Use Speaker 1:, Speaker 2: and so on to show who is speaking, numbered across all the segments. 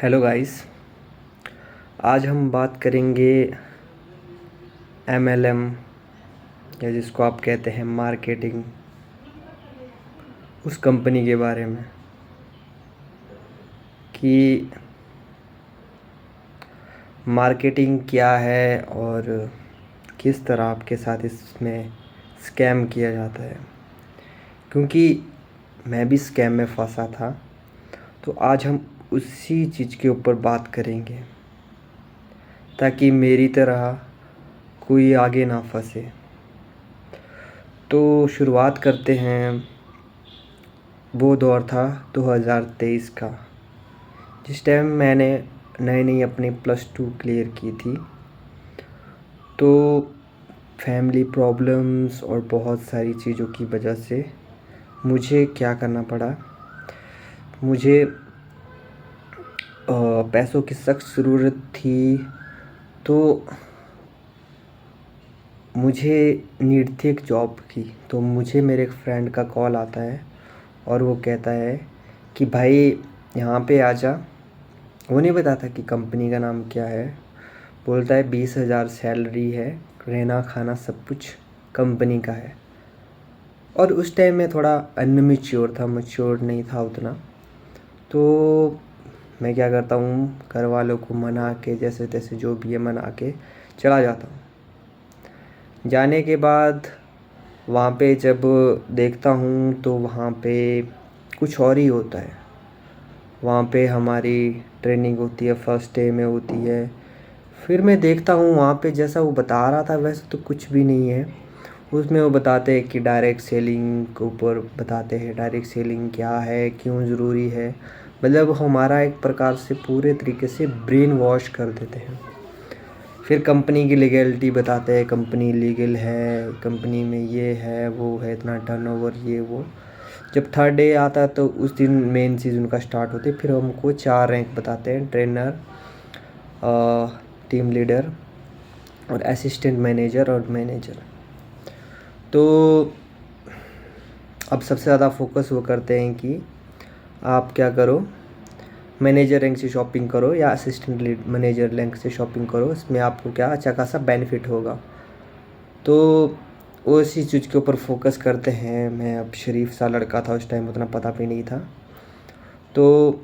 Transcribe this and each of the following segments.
Speaker 1: Hello guys. आज हम बात करेंगे एमएलएम या जिसको आप कहते हैं मार्केटिंग, उस कंपनी के बारे में कि मार्केटिंग क्या है और किस तरह आपके साथ इसमें स्कैम किया जाता है। क्योंकि मैं भी स्कैम में फंसा था, तो आज हम उसी चीज़ के ऊपर बात करेंगे ताकि मेरी तरह कोई आगे ना फंसे। तो शुरुआत करते हैं। वो दौर था 2023 का, जिस टाइम मैंने नई नई अपनी +2 क्लियर की थी। तो फैमिली प्रॉब्लम्स और बहुत सारी चीज़ों की वजह से मुझे क्या करना पड़ा। मुझे पैसों की सख्त ज़रूरत थी, तो मुझे नीड थी एक जॉब की। तो मुझे मेरे एक फ्रेंड का कॉल आता है और वो कहता है कि भाई यहाँ पे आ जा। वो नहीं बताता कि कंपनी का नाम क्या है। बोलता है 20,000 सैलरी है, रहना खाना सब कुछ कंपनी का है। और उस टाइम में थोड़ा अनमेच्योर था, मैच्योर नहीं था उतना। तो मैं क्या करता हूँ, घर वालों को मना के जैसे तैसे जो भी है मना के चला जाता हूँ। जाने के बाद वहाँ पे जब देखता हूँ तो वहाँ पे कुछ और ही होता है। वहाँ पे हमारी ट्रेनिंग होती है, फर्स्ट डे में होती है। फिर मैं देखता हूँ वहाँ पे जैसा वो बता रहा था वैसे तो कुछ भी नहीं है। उसमें वो बताते हैं कि डायरेक्ट सेलिंग के ऊपर बताते हैं, डायरेक्ट सेलिंग क्या है, क्यों ज़रूरी है। मतलब हमारा एक प्रकार से पूरे तरीके से ब्रेन वॉश कर देते हैं। फिर कंपनी की लीगैलिटी बताते हैं, कंपनी लीगल है, कंपनी में ये है वो है, इतना टर्नओवर ये वो। जब थर्ड डे आता है तो उस दिन मेन चीज़ उनका स्टार्ट होती है। फिर हमको 4 रैंक बताते हैं, ट्रेनर, टीम लीडर और असिस्टेंट मैनेजर और मैनेजर। तो अब सबसे ज़्यादा फोकस वो करते हैं कि आप क्या करो, मैनेजर रैंक से शॉपिंग करो या असिस्टेंट लीड मैनेजर रैंक से शॉपिंग करो, इसमें आपको क्या अच्छा खासा बेनिफिट होगा। तो वो इसी चीज़ के ऊपर फोकस करते हैं। मैं अब शरीफ सा लड़का था उस टाइम, उतना पता भी नहीं था। तो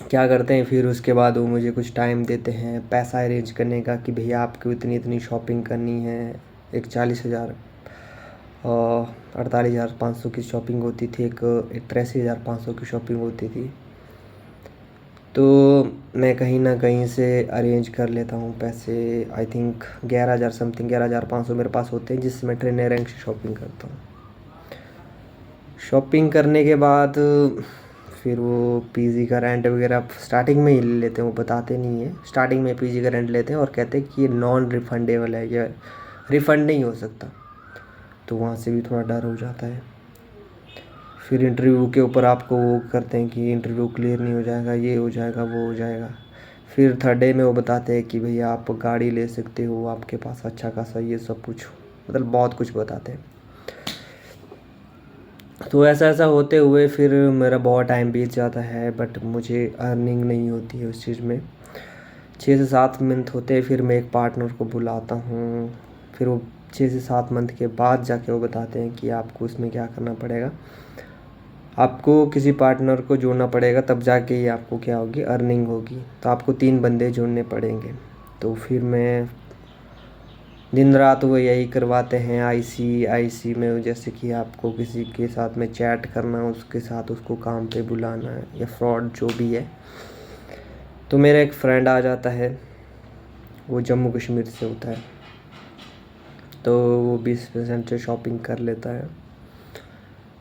Speaker 1: क्या करते हैं, फिर उसके बाद वो मुझे कुछ टाइम देते हैं पैसा अरेंज करने का कि भैया आपको इतनी इतनी शॉपिंग करनी है। एक 40,000 और 48,500 की शॉपिंग होती थी, एक 83,500 की शॉपिंग होती थी। तो मैं कहीं ना कहीं से अरेंज कर लेता हूँ पैसे। आई थिंक 11,000 समथिंग, 11,500 मेरे पास होते हैं, जिससे मैं ट्रेनर रैंक से शॉपिंग करता हूँ। शॉपिंग करने के बाद फिर वो पीजी का रेंट वगैरह स्टार्टिंग में ही ले लेते हैं, वो बताते नहीं है। स्टार्टिंग में पीजी का रेंट लेते हैं और कहते हैं कि ये नॉन रिफंडेबल है, ये रिफ़ंड नहीं हो सकता। तो वहाँ से भी थोड़ा डर हो जाता है। फिर इंटरव्यू के ऊपर आपको वो करते हैं कि इंटरव्यू क्लियर नहीं हो जाएगा, ये हो जाएगा वो हो जाएगा। फिर थर्ड डे में वो बताते हैं कि भैया आप गाड़ी ले सकते हो, आपके पास अच्छा खासा ये सब कुछ, मतलब बहुत कुछ बताते हैं। तो ऐसा ऐसा होते हुए फिर मेरा बहुत टाइम बीत जाता है, बट मुझे अर्निंग नहीं होती है उस चीज़ में। 6 से 7 मंथ होते हैं, फिर मैं एक पार्टनर को बुलाता हूँ। फिर वो 6 से 7 मंथ के बाद जाके वो बताते हैं कि आपको इसमें क्या करना पड़ेगा, आपको किसी पार्टनर को जोड़ना पड़ेगा, तब जाके ही आपको क्या होगी, अर्निंग होगी। तो आपको 3 बंदे जोड़ने पड़ेंगे। तो फिर मैं दिन रात वो यही करवाते हैं। आईसी में जैसे कि आपको किसी के साथ में चैट करना, उसके साथ उसको काम पे बुलाना या फ्रॉड जो भी है। तो मेरा एक फ्रेंड आ जाता है, वो जम्मू कश्मीर से होता है। तो वो 20% से शॉपिंग कर लेता है।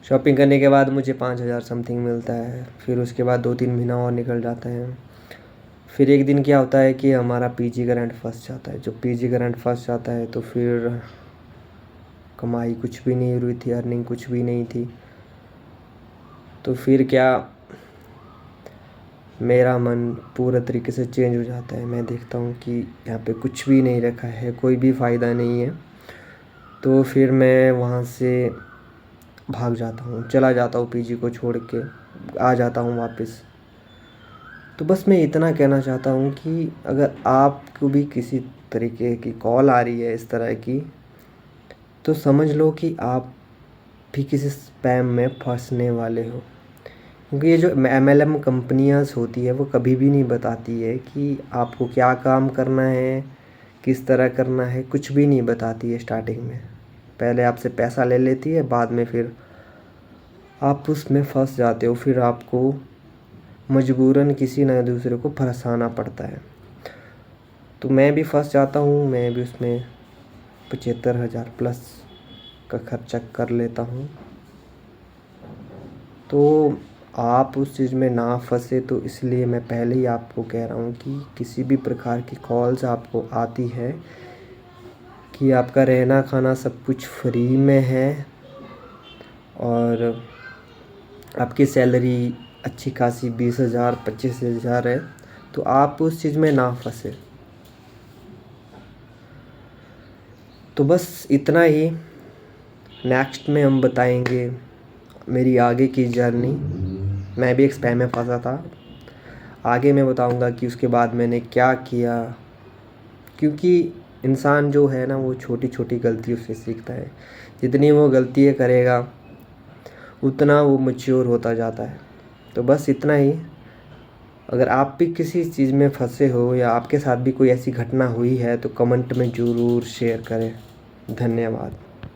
Speaker 1: शॉपिंग करने के बाद मुझे 5,000 समथिंग मिलता है। फिर उसके बाद 2-3 महीना और निकल जाता है। फिर एक दिन क्या होता है कि हमारा पीजी का रेंट फंस जाता है। जब पीजी का रेंट फंस जाता है तो फिर कमाई कुछ भी नहीं हुई थी, अर्निंग कुछ भी नहीं थी। तो फिर क्या, मेरा मन पूरा तरीके से चेंज हो जाता है। मैं देखता हूँ कि यहाँ पे कुछ भी नहीं रखा है, कोई भी फ़ायदा नहीं है। तो फिर मैं वहाँ से भाग जाता हूँ, चला जाता हूँ, पीजी को छोड़ के आ जाता हूँ वापस। तो बस मैं इतना कहना चाहता हूँ कि अगर आपको भी किसी तरीके की कॉल आ रही है इस तरह की, तो समझ लो कि आप भी किसी स्पैम में फंसने वाले हो। क्योंकि ये जो MLM कंपनियाँ होती है वो कभी भी नहीं बताती है कि आपको क्या काम करना है, किस तरह करना है, कुछ भी नहीं बताती है स्टार्टिंग में। पहले आपसे पैसा ले लेती है, बाद में फिर आप उसमें फंस जाते हो, फिर आपको मजबूरन किसी न दूसरे को फंसाना पड़ता है। तो मैं भी फंस जाता हूँ, मैं भी उसमें 75,000 प्लस का खर्चा कर लेता हूँ। तो आप उस चीज़ में ना फंसे, तो इसलिए मैं पहले ही आपको कह रहा हूँ कि किसी भी प्रकार की कॉल्स आपको आती है कि आपका रहना खाना सब कुछ फ्री में है और आपकी सैलरी अच्छी खासी 20,000 25,000 है, तो आप उस चीज़ में ना फंसे। तो बस इतना ही। नेक्स्ट में हम बताएंगे मेरी आगे की जर्नी। मैं भी एक स्पैम में फंसा था, आगे मैं बताऊंगा कि उसके बाद मैंने क्या किया। क्योंकि इंसान जो है ना, वो छोटी छोटी गलतियों से सीखता है। जितनी वो गलतियाँ करेगा उतना वो मैच्योर होता जाता है। तो बस इतना ही। अगर आप भी किसी चीज़ में फंसे हो या आपके साथ भी कोई ऐसी घटना हुई है तो कमेंट में ज़रूर शेयर करें। धन्यवाद।